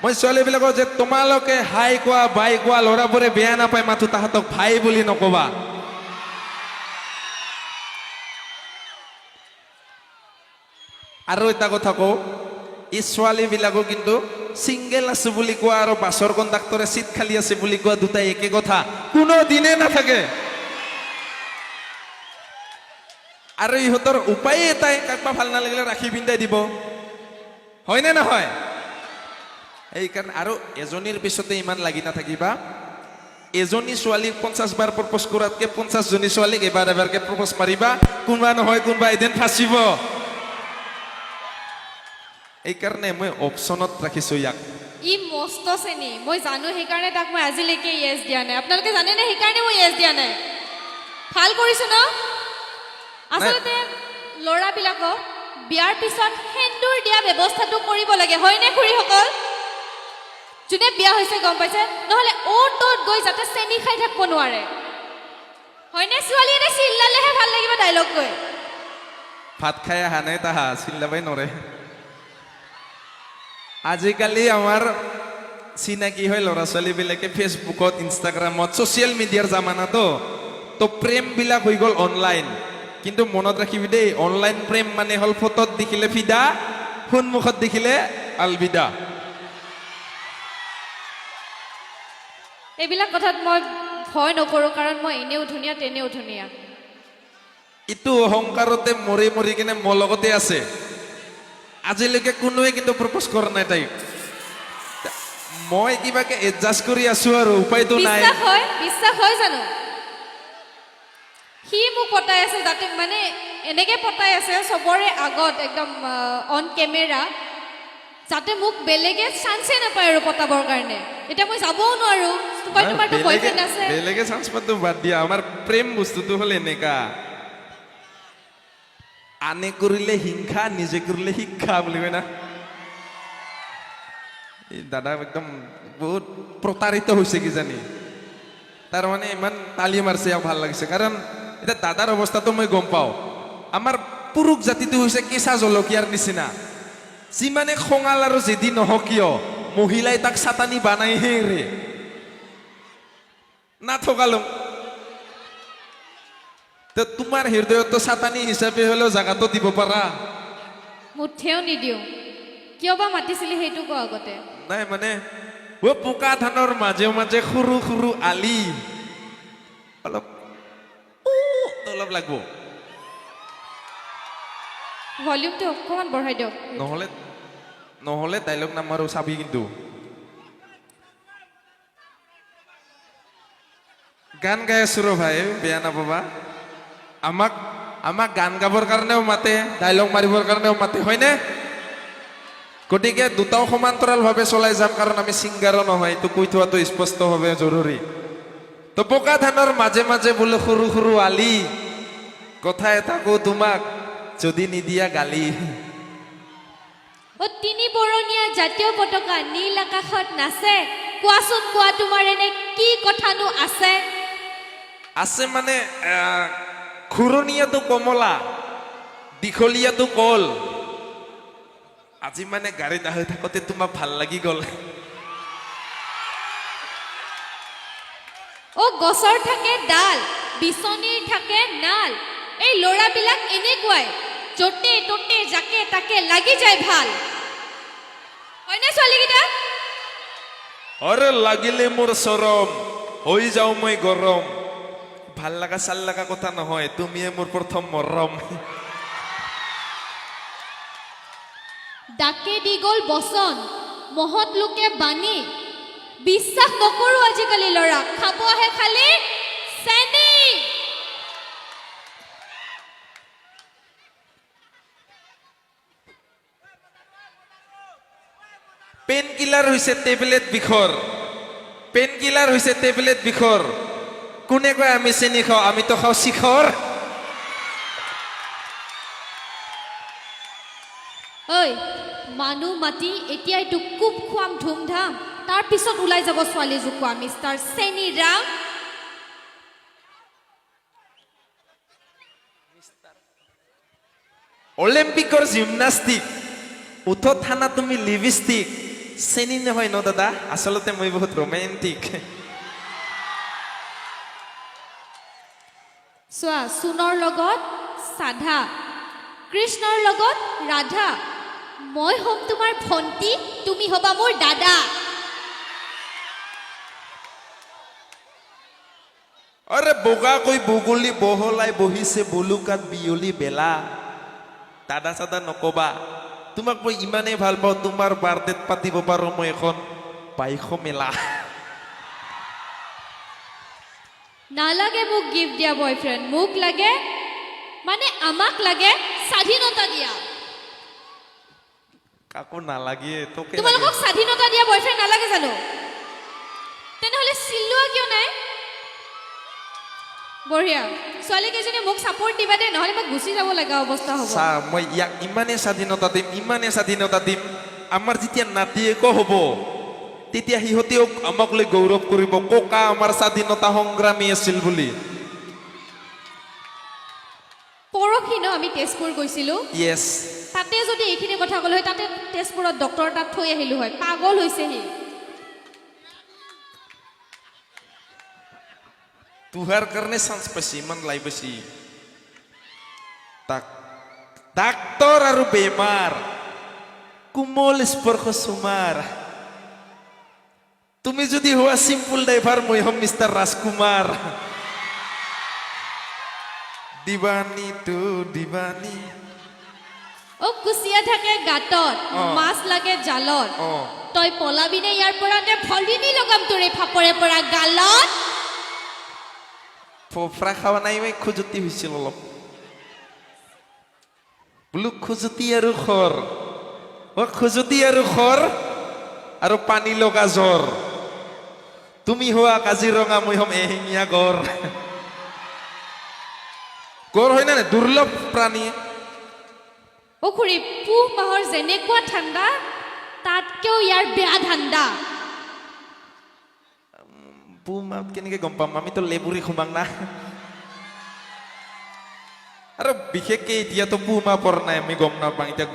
মই ছোৱালীবিলাকক যে তোমালোকে হাই কোৱা বাই কোৱা ল'ৰাবোৰে বেয়া নাপায় মাথো তাহাঁতক ভাই বুলি নকবা। আৰু এটা কথা কওঁ, এই ছোৱালীবিলাকো কিন্তু চিংগেল আছে বুলি কোৱা আৰু বাছৰ কণ্ডাক্টৰে চিট খালী আছে বুলি কোৱা দুটাই একে কথা, কোনো দিনে নাথাকে। আৰু ইহঁতৰ উপায় এটাই, কাকবা ভাল নালাগিলে ৰাখি পিন্ধাই দিব, হয়নে নহয়? সেইকাৰণে আৰু এজনীৰ পিছতে ইমান লাগি নাথাকিবা। এজনী ছোৱালীক 50 বাৰ প্ৰপ'জ কৰাতকে 50 জনী ছোৱালীক এবাৰ এবাৰকে প্ৰপ'জ মাৰিবা, কোনোবা নহয় কোনোবা এদিন ফাঁচিব। এইকাৰণে মই অপশ্যনত ৰাখিছো ইয়াক। ই মস্ত চেনি, মই জানো, সেইকাৰণে তাক মই আজিলৈকে য়েছ দিয়া নাই। আপোনালোকে জানেনে সেইকাৰণে মই য়েছ দিয়া নাই? ভাল কৰিছো ন? আচলতে ল'ৰাবিলাকক বিয়াৰ পিছত সেন্দুৰ দিয়া ব্যৱস্থাটো কৰিব লাগে, হয়নে খুৰীসকল? যোনে বিয়া হৈছে গম পাইছে, নহ'লে অ'ত ত'ত গৈ যাতে চেনি খাই থাকিব নোৱাৰে, হয়নে? ছোৱালী এটা চিল্লালেহে ভাল লাগিব ডাইলগ কৈ। ভাত খাই অহা নাই তাহা চিল্লাবাই নৰে। আজিকালি আমাৰ চিনাকি হয় ল'ৰা ছোৱালীবিলাকে ফেচবুকত, ইনষ্টাগ্ৰামত, ছ'চিয়েল মিডিয়াৰ জামানাতো, তো প্ৰেমবিলাক হৈ গ'ল অনলাইন। কিন্তু মনত ৰাখিবি দেই, অনলাইন প্ৰেম মানে হ'ল ফটোত দেখিলে ফিদা, সন্মুখত দেখিলে আলবিদা। এইবিলাক কথাত মই ভয় নকৰোঁ, কাৰণ মই এনেও ধুনীয়া তেনেও ধুনীয়া। ইটো অহংকাৰতে মৰি মৰি কিনে মোৰ লগতে আছে। আজিলৈকে কোনোৱে কিন্তু প্ৰপ'জ কৰা নাই তাইক। মই কিবাকে এডজাষ্ট কৰি আছো আৰু উপায়তো নাই। বিশ্বাস হয় জানো? সি মোক পতাই আছে, যাতে মানে এনেকে পতাই আছে চবৰে আগত, একদম অন কেমেৰা, যাতে মোক বেলেগে চান্সে নাপায় আৰু পতাবৰ কাৰণে। এতিয়া মই যাবও নোৱাৰো, তোমাৰতো বয়ফ্ৰেণ্ড আছে। বেলেগে চান্স পাতো বাদ দিয়া, আমাৰ প্ৰেম বস্তুটো হ'ল এনেকা, আনে কৰিলে হিংসা, নিজে কৰিলে শিক্ষা বুলি কয় না। এই দাদা একদম বহুত প্ৰতাৰিত হৈছে কিজানি, তাৰ মানে ইমান তালি মাৰছে, ভাল লাগিছে। কাৰণ এতিয়া দাদাৰ অৱস্থাটো মই গম পাওঁ। আমাৰ পুৰুষ জাতিটো হৈছে কেঁচা জলকীয়াৰ নিচিনা, যিমানে খঙাল আৰু যেদি নহওক কিয় মহিলাই তাক চাটানি বানাইহে ৰে নাথকালো। তোমাৰ হৃদয়তো চাটানি হিচাপে হলেও জাগাতো দিব পাৰা। মুঠেও নিদিওঁ, কিয় বা মাতিছিলি সেইটো কোৱা আগতে। নাই মানে বোকা ধানৰ মাজে মাজে সৰু সৰু আলি, অলপ অলপ লাগব, ভলিউমটো অকণমান বঢ়াই দিয়ক। নহলে ডাইলগ নামাৰো চাবি কিন্তু। গান গাই আছো ৰ ভাই, বেয়া নাপাবা। আমাক গান গাবৰ কাৰণেও মাতে, ডাইলগ মাৰিবৰ কাৰণেও মাতে, হয়নে? গতিকে দুটাও সমান্তৰাল ভাৱে চলাই যাম, কাৰণ আমি ছিংগাৰো নহয়, এইটো কৈ থোৱাটো স্পষ্টভাৱে জৰুৰী। তো বোকা ধানৰ মাজে মাজে বোলে সৰু সৰু আলি, কথা এটা কওঁ তোমাক, যদি নিদিয়া গালি। তিনি বৰণীয়া জাতীয় পতাকা নীল আকাশত নাচে, কোৱাচোন কোৱা, তোমাৰ এনে কি কথানো আছে? আছে মানে ঘূৰণীয়াটো কমলা, দীঘলীয়াটো কল। আজি মানে গাড়ীত আহি থাকোতে তোমাক ভাল লাগি গ'ল। গছৰ থাকে ডাল, বিচনীৰ থাকে নাল, এই ল'ৰাবিলাক এনেকুৱাই, য'তে ত'তে যাকে তাকে লাগি যায় ভাল, হয়নে ছোৱালীকেইটা? অৰে লাগিলে মোৰ চৰম, হৈ যাওঁ মই গৰম। ভাল লগা চাল লগা কথা নহয়, তুমিয়ে মোৰ প্ৰথম মৰম। ডাকে দি গ'ল বচন, মহৎ লোকে বাণী, বিশ্বাস নকৰো আজিকালি ল'ৰা, খাব আহে খালি চেনি। পেইন কিলাৰ হৈছে টেবলেট বিষৰ, পেইন কিলাৰ হৈছে টেবলেট বিষৰ। কোনে কয় আমি চেনি খাওঁ? আমিতো খাওঁ শিখৰ। ঐ মানুহ মাতি এতিয়া এইটো কোব খুৱাম ধুমধাম, তাৰ পিছত ওলাই যাব ছোৱালী জোকোৱা মিষ্টাৰ চেনি ৰাম। অলিম্পিকৰ জিমনাষ্টিক, উঠত থানা তুমি লিপষ্টিক, চেনি নহয় ন দাদা আচলতে মই বহুত ৰোমেণ্টিক চোৱা সোণৰ লগত সাধা কৃষ্ণৰ লগত ৰাধা মই হ'ম তোমাৰ ভণ্টি তুমি হ'বা মোৰ দাদা আৰে বগাকৈ বগলী বহলাই বহিছে বলুকাত বিয়লি বেলা দাদা চাদা নকবা তোমাক মই ইমানেই ভাল পাওঁ তোমাৰ বাৰ্থডেত পাতিব পাৰো মই এখন বাইশ মেলা নালাগে মোক গিফ্ট দিয়া বয়ফ্ৰেণ্ড মোক লাগে মানে আমাক লাগে স্বাধীনতা দিয়া কাকো নালাগে তোকে লাগে। তোমালোকক স্বাধীনতা দিয়া বয়ফ্ৰেণ্ড নালাগে জানো তেনেহ'লে চিলোৱা কিয় নাই বঢ়িয়া ছোৱালী কেইজনী মোক ছাপোৰ্ট দিবা দে নহ'লে মই গুচি যাব লগা অৱস্থা হ'ব চা মই ইয়াক ইমানে স্বাধীনতা দিম আমাৰ যেতিয়া নাতিয়েক হ'ব তেতিয়া সিহঁতেও আমাক লৈ গৌৰৱ কৰিব ককা আমাৰ স্বাধীনতা সংগ্ৰামী আছিল বুলি পৰহি ন আমি তেজপুৰ গৈছিলোঁ য়েছ তাতে যদি এইখিনি কথা ক'লো হয় তাতে তেজপুৰত ডক্তৰ তাত থৈ আহিলোঁ হয় পাগল হৈছে সি তোহাৰ কাৰণে চান্স পাইছি ইমান লাই পাইছি তাক ডাক্তৰ আৰু বেমাৰ কোমল স্পৰ্শ চুমাৰ তুমি যদি হোৱা চিম্পুল ড্ৰাইভাৰ মই হ'ম মিষ্টাৰ ৰাজকুমাৰ দিবানী তো দিবানী অ কুচিয়া থাকে গাঁতত মাছ লাগে জালত তই পলাবিনে ইয়াৰ পৰা নে ভলিনী লগাম তোৰ এই ফাপৰে পৰা গালত ফোফৰা খাৱা নাই মই খুজুতি হৈছিল অলপ বোলো খুজুতি আৰু খৰ খুজুতি আৰু খৰ আৰু পানী লগা জ্বৰ তুমি হোৱা কাজিৰঙা মই হ'ম এশিঙীয়া গড় গড় হয় না দুৰ্লভ প্ৰাণী অ খুৰী পুহ মাহৰ যেনেকুৱা ঠাণ্ডা তাতকেও ইয়াৰ বেয়া ধান্দা পুমাত কেনেকে গম পাম আমিতো লেবুৰি সোমাং না আৰু বিশেষকে এতিয়াতো পুমা পৰা নাই আমি গম নাপাওঁ এতিয়া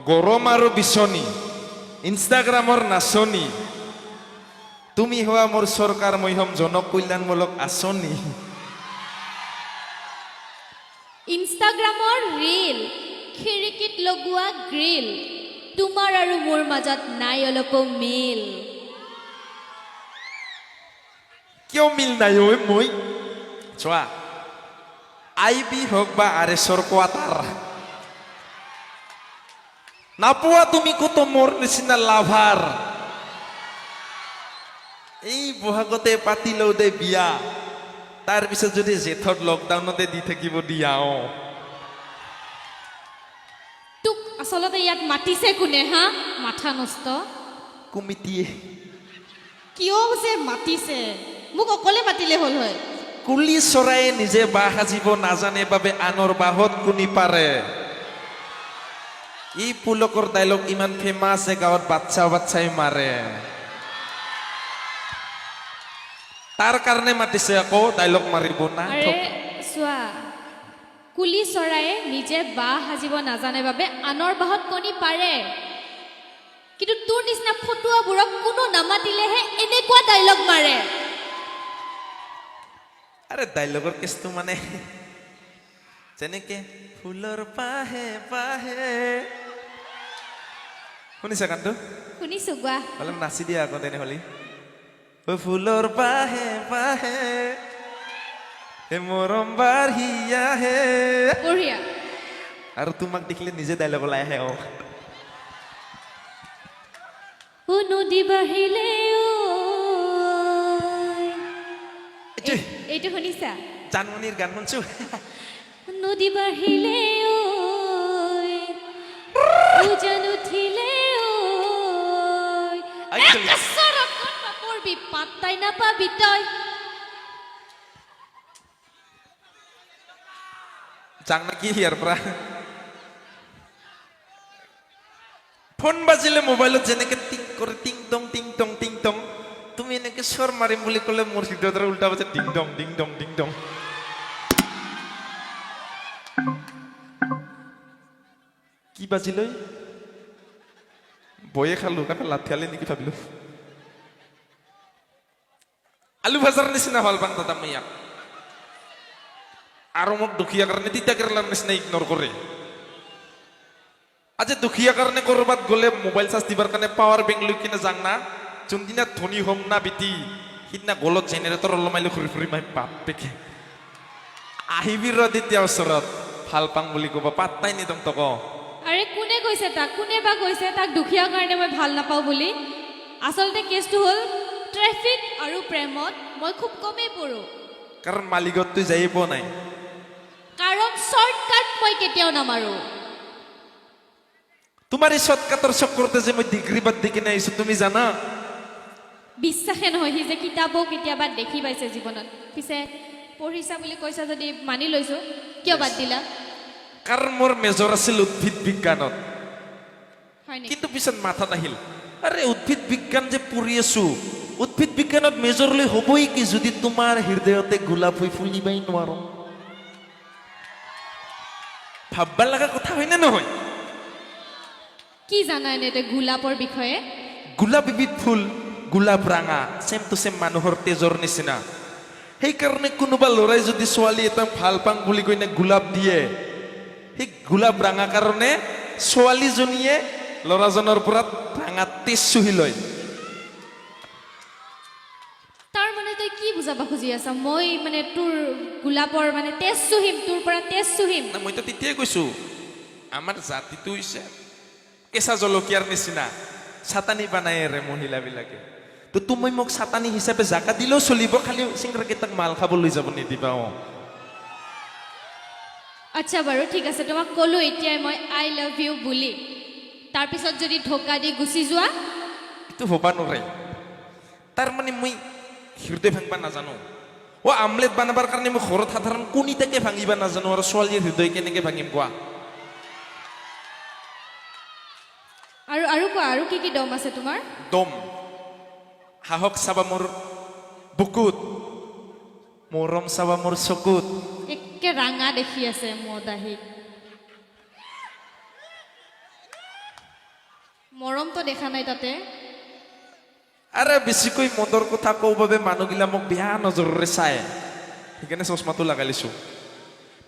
গৰম আৰু বিচনী ইনষ্টাগ্ৰামৰ নাচনী তুমি হোৱা মোৰ চৰকাৰ মই হ'ম জনকল্যাণমূলক আঁচনি ইনষ্টাগ্ৰামৰ ৰীল খিৰিকীত লগোৱা গ্ৰিল তোমাৰ আৰু মোৰ মাজত নাই অলপো মিল কিয় মিল নাই ঐ মই চোৱা আইবি হওক বা আৰএছৰ কোৱাটাৰ নাপোৱা তুমি কত মোৰ নিচিনা লাভাৰ এই বহাগতে পাতি লওঁ দে বিয়া তাৰ পিছত যদি জেঠত লকডাউনতে দি থাকিব দিয়া তোক আচলতে ইয়াত মাতিছে কোনে হা মাথা নষ্ট কমিটিয়ে কিয় যে মাতিছে মোক অকলে মাতিলে হ'ল হয় কুলি চৰায়ে নিজে বাহ সাজিব নাজানে বাবে আনৰ বাহত কোনি পাৰে এই পুলকৰ ডাইলগ ইমান ফেমাছ যে গাঁৱত বাচ্চাই মাৰে তাৰ কাৰণে মাতিছে আকৌ ডাইলগ মাৰিব না আৰে চোৱা কুলি চৰায়ে নিজে বাহ সাজিব নাজানে বাবে আনৰ বাহত কণী পাৰে কিন্তু তোৰ নিচিনা ফটুৱাবোৰক কোনো নামাতিলেহে এনেকুৱা ডাইলগ মাৰে আৰে ডাইলগৰ কেছটো মানে যেনেকে ফুলৰ পাহে পাহে শুনিছা গানটো শুনিছো গোৱা অলপ নাচি দিয়া আকৌ তেনেহ'লে ফুলৰ পাহে পাহে হে মৰম বাঢ়ি আহে বঢ়িয়া আৰু তোমাক দেখিলে নিজে ডাইলগ ওলাই আহে নদী বাঢ়িলে এইটো শুনিছা জানমণিৰ গান শুনছো নদী বাঢ়িলে উজান উঠিলে পাত্তাই নাপাবি তই যাং নাকি ইয়াৰ পৰা ফোন বাজিলে মোবাইলত যেনেকে টিং কৰে টিং টং তুমি এনেকে স্বৰ মাৰিম বুলি ক'লে মোৰ হৃদয়ৰ উল্টা বাজে ডিং ডং কি বাজিলৈ বয়ে খালো কাকে লাঠিয়ালে নেকি ভাবিলো আলু ভাজাৰ নিচিনা ভাল পাং দাদা মই ইয়াক আৰু মোক দুখীয়া কাৰণে তিতা কেৰেলাৰ নিচিনা ইগনৰ কৰে আজি দুখীয়া কাৰণে কৰবাত গ'লে মোবাইল চাৰ্জ দিবৰ কাৰণে পাৱাৰ বেংক লৈ কিনে যাং না যোনদিনা ধনী হ'ম না বিটি সিদিনা গলত জেনেৰেটৰ ওলমাইলৈ ঘূৰি ফুৰি মাই বাপ পেকে আহিবি ৰ তেতিয়া ওচৰত ভাল পাং বুলি ক'ব পাত্তাই নিদম তক আৰে কোনে কৈছে তাক কোনে বা কৈছে তাক দুখীয়া কাৰণে মই ভাল নাপাওঁ বুলি আচলতে কেছটো হ'ল ট্ৰেফিক আৰু প্ৰেমত মই খুব কমেই পৰোঁ কাৰণ মালিকত তই যাই পোৱা নাই কাৰণ শ্বৰ্টকাট মই কেতিয়াও নামাৰোঁ তোমাৰ এই শ্বৰ্টকাটৰ চক্ৰতে যে মই ডিগ্ৰী বাদ দি কিনে আহিছো তুমি জানা বিশ্বাসে নহয় সি যে কিতাপো কেতিয়াবা দেখি পাইছে জীৱনত পিছে পঢ়িছা বুলি কৈছা যদি মানি লৈছো কিয় বাদ দিলা কাৰণ মোৰ মেজৰ আছিল উদ্ভিদ বিজ্ঞানত হয় নেকি কিন্তু পিছত মাথাত আহিল আৰে উদ্ভিদ বিজ্ঞান যে পঢ়ি আছো উদ্ভিদ বিজ্ঞানত মেজৰ লৈ হ'বই কি যদি তোমাৰ হৃদয়তে গোলাপ হৈ ফুলিবাই নোৱাৰো ভাববা লগা কথা হয় নে নহয় কি জানা এনে গোলাপৰ বিষয়ে গোলাপ এবিধ ফুল গোলাপ ৰাঙা চেম টু চেম মানুহৰ তেজৰ নিচিনা সেইকাৰণে কোনোবা ল'ৰাই যদি ছোৱালী এটা ভাল পাং বুলি কৈ গোলাপ দিয়ে সেই গোলাপ ৰাঙা কাৰণে ছোৱালীজনীয়ে ল'ৰাজনৰ পৰা ৰাঙা তেজ চুহি লয় তাৰ মানে তই কি বুজাব খুজি আছা মই মানে তোৰ গোলাপৰ মানে তেজ চুহিম তোৰ পৰা তেজ চুহিম না মইতো তেতিয়াই কৈছো আমাৰ জাতিটো হৈছে কেঁচা জলকীয়াৰ নিচিনা চাটানি বানাই ৰে মহিলাবিলাকে তো তুমি মোক চাটানি হিচাপে জাকা দিলেও চলিব খালি চিংৰাকেইটাক মাল খাব লৈ যাব নিদিবা আচ্ছা বাৰু ঠিক আছে তোমাক ক'লো এতিয়াই মই আই লাভ ইউ বুলি তাৰপিছত যদি ঢোকা দি গুচি যোৱা এইটো হ'বা নোৱাৰে তাৰমানে মই হৃদয় ভাঙবা নাজানো আমলেট বনাবৰ কাৰণে মই ঘৰত সাধাৰণ কণীটাকে ভাঙিবা নাজানো আৰু ছোৱালীৰ হৃদয় কেনেকে ভাঙিম কোৱা আৰু কোৱা আৰু কি দম আছে তোমাৰ দম সাহস চাবা মোৰ বুকুত মৰম চাবা মোৰ চকুত একে ৰাঙা দেখি আছে মদাহী মৰমটো দেখা নাই তাতে আৰে বেছিকৈ মদৰ কথা কওঁ বাবে মানুহগিলা মোক বেয়া নজৰেৰে চায় সেইকাৰণে চশমাটো লগাই লৈছো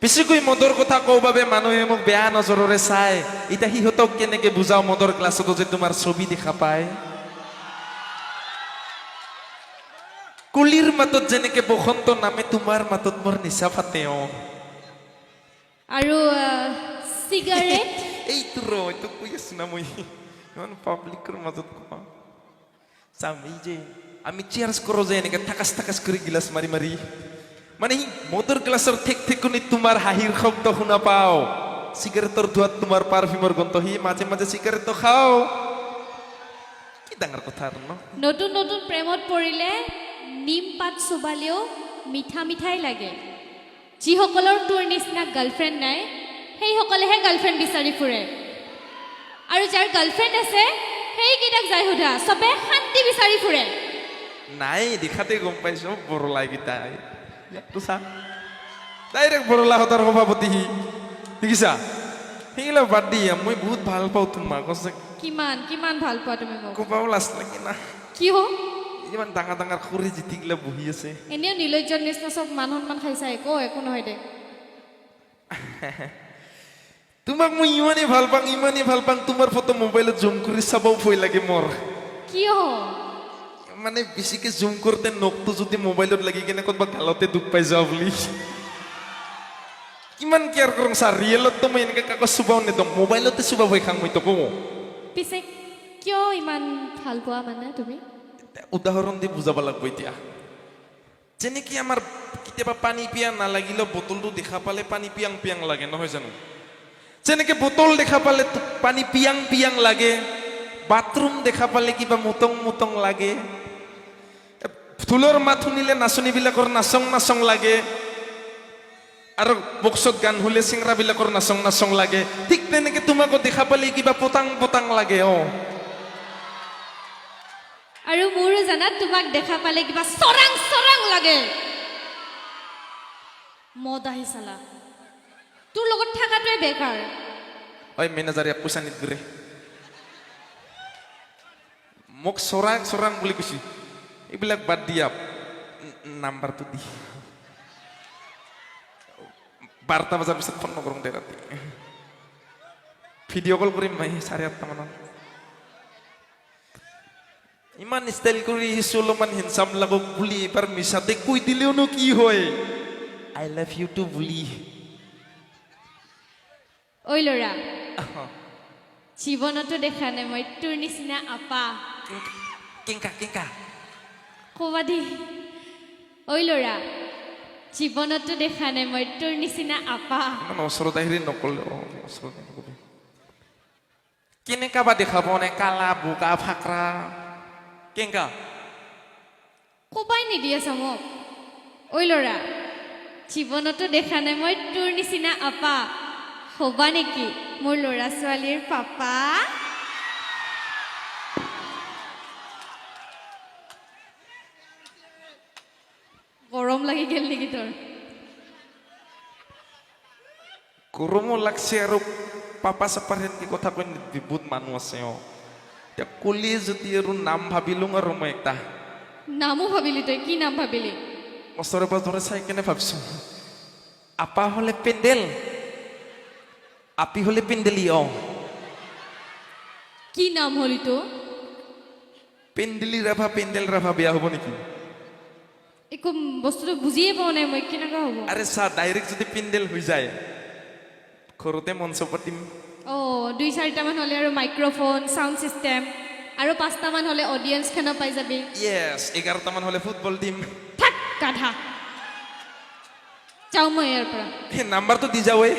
বেছিকৈ মদৰ কথা কওঁ বাবে মানুহে মোক বেয়া নজৰেৰে চায় এতিয়া সিহঁতক কেনেকে বুজাও মদৰ ক্লাছতো যে তোমাৰ ছবি দেখা পায় কুলিৰ মাতত যেনেকে বসন্ত নামে তোমাৰ মাতত মোৰ নিচা ফাটে আৰু চিগাৰেট এইটো ৰ এইটো কৈ আছো না মই ইমান পাব্লিকৰ মাজত কোৱা চামি যে আমি চিয়াৰ্ছ কৰো যে এনেকে থাকাচ থাকাচ কৰি গিলাচ মাৰি মাৰি মানে সি মদৰ গ্লাছৰ ঠেক ঠেকনি তোমাৰ হাঁহিৰ শব্দ শুনা পাও চিগাৰেটৰ ধোঁৱাত তোমাৰ পাৰফিউমৰ গন্ধ সি মাজে মাজে চিগাৰেটটো খাও কি ডাঙৰ কথা আৰু ন নতুন নতুন প্ৰেমত পৰিলে নিম পাত চুবালেও মিঠা মিঠাই লাগে যিসকলৰ তোৰ নিচিনা গাৰ্লফ্ৰেণ্ড নাই সেইসকলেহে গাৰ্লফ্ৰেণ্ড বিচাৰি ফুৰে আৰু যাৰ গাৰ্লফ্ৰেণ্ড আছে সেইকেইটাক যাই সোধা চবে শান্তি বিচাৰি ফুৰে নাই দেখাতে গম পাইছো বৰলাইকেইটা ইয়াতো চা ডাইৰেক্ট বৰলাহঁতৰ সভাপতি সি দেখিছা সেইগিলা বাদ দিয়া মই বহুত ভাল পাওঁ তোমাক কিমান কিমান ভাল পোৱা তুমি মোক ক'বাও লাজ লাগে না কি হ ইমান ডাঙৰ ডাঙৰ খৰি জিতিগিলা বহি আছে এনেও নিলজ্জৰ নিচিনা চব মান সন্মান খাইছা একো নহয় দে তোমাক মই ইমানেই ভাল পাং তোমাৰ ফটো মোবাইলত জুম কৰি চাবও ভয় লাগে মোৰ কিয় মানে বেছিকে জুম কৰোঁতে নখটো যদি মোবাইলত লাগি কেনে ক'ৰবা গালতে দুখ পাই যাওঁ বুলি কিমান কেয়াৰ কৰোঁ ছাৰ ৰিয়েলততো মই এনেকৈ কাকো চুবাও নেদম মোবাইলতে চুবা ভয় খাং মইতো কওঁ পিছে কিয় ইমান ভাল পোৱা মানে তুমি উদাহৰণ দি বুজাব লাগিব এতিয়া যেনেকৈ আমাৰ কেতিয়াবা পানী পিয়াহ নালাগিলেও বটলটো দেখা পালে পানী পিয়াং পিয়াং লাগে নহয় জানো যেনেকৈ বটল দেখা পালে পানী পিয়াং পিয়াং লাগে বাথৰুম দেখা পালে কিবা মুতং মুতং লাগে ঢোলৰ মাত শুনিলে নাচনীবিলাকৰ নাচং নাচং লাগে আৰু বক্সত গান শুনিলে চিংৰাবিলাকৰ নাচং নাচং লাগে ঠিক তেনেকৈ তোমাকো দেখা পালে কিবা পতাং পতাং লাগে আৰু মোৰো জানাত তোমাক দেখা পালে কিবা চৰাং চৰাং লাগে মদ আহি চালা তোৰ লগত থকাটোৱে বেকাৰ ঐ মেনেজাৰ ইয়াক পইচা নিদিবি ৰে মোক চৰাং চৰাং বুলি কৈছি এইবিলাক বাদ দিয়া নাম্বাৰটো দি 12টা বজাৰ পিছত ফোন নকৰোঁ দে ৰাতি ভিডিঅ' কল কৰিম মই 8:30 মানত ইমান ষ্টাইল কৰি আহিছো অলপমান হেণ্ডচাম লাগক বুলি এবাৰ মিছাতে কৈ দিলেওনো কি হয় আই লাভ ইউ টু বুলি ঐ ল'ৰা জীৱনতো দেখা নাই মই তোৰ নিচিনা আপা কেংকা ক'বা দি ঐ ল'ৰা জীৱনতো দেখা নাই মই তোৰ নিচিনা আপা ইমান ওচৰত আহিলে নকলে ওচৰত নকলে কেনেকা বা দেখাব নে কালা বোকা ফাকৰা কেংকা ক'বাই নিদি আছা মোক ঐ ল'ৰা জীৱনতো দেখা নাই মই তোৰ নিচিনা আপা হ'বা নেকি মোৰ ল'ৰা ছোৱালীৰ পাপা গৰম লাগি গেল নেকি তোৰ গৰমো লাগছে আৰু পাপা চাপাৰ সেনেকে কথা কৈ বহুত মানুহ আছে এতিয়া কলি যদি আৰু নাম ভাবিলোঁ আৰু মই একটা নামো ভাবিলি তই কি নাম ভাবিলি ওচৰে পাজৰে চাই কেনে ভাবছো আপা হলে পেণ্ডেল আপি হলে পেণ্ডেলি কি নাম হলি তো পেণ্ডেলি ৰাভা পেণ্ডেল ৰাভা বেয়া হ'ব নেকি একো বস্তুটো বুজিয়ে পোৱা নাই মই কেনেকুৱা হ'ব আৰে চা ডাইৰেক্ট যদি পেণ্ডেল হৈ যায় ঘৰতে মঞ্চ পাতিম 2-4টা মান হ'লে আৰু মাইক্ৰফোন চাউণ্ড চিষ্টেম আৰু 5টা মান হ'লে অডিয়েন্সখনো পাই যাবি ইয়েছ 11টা মান হ'লে ফুটবল টিম থাক গাধা যাওঁ মই ইয়াৰ পৰা সেই নাম্বাৰটো দি যাওঁৱে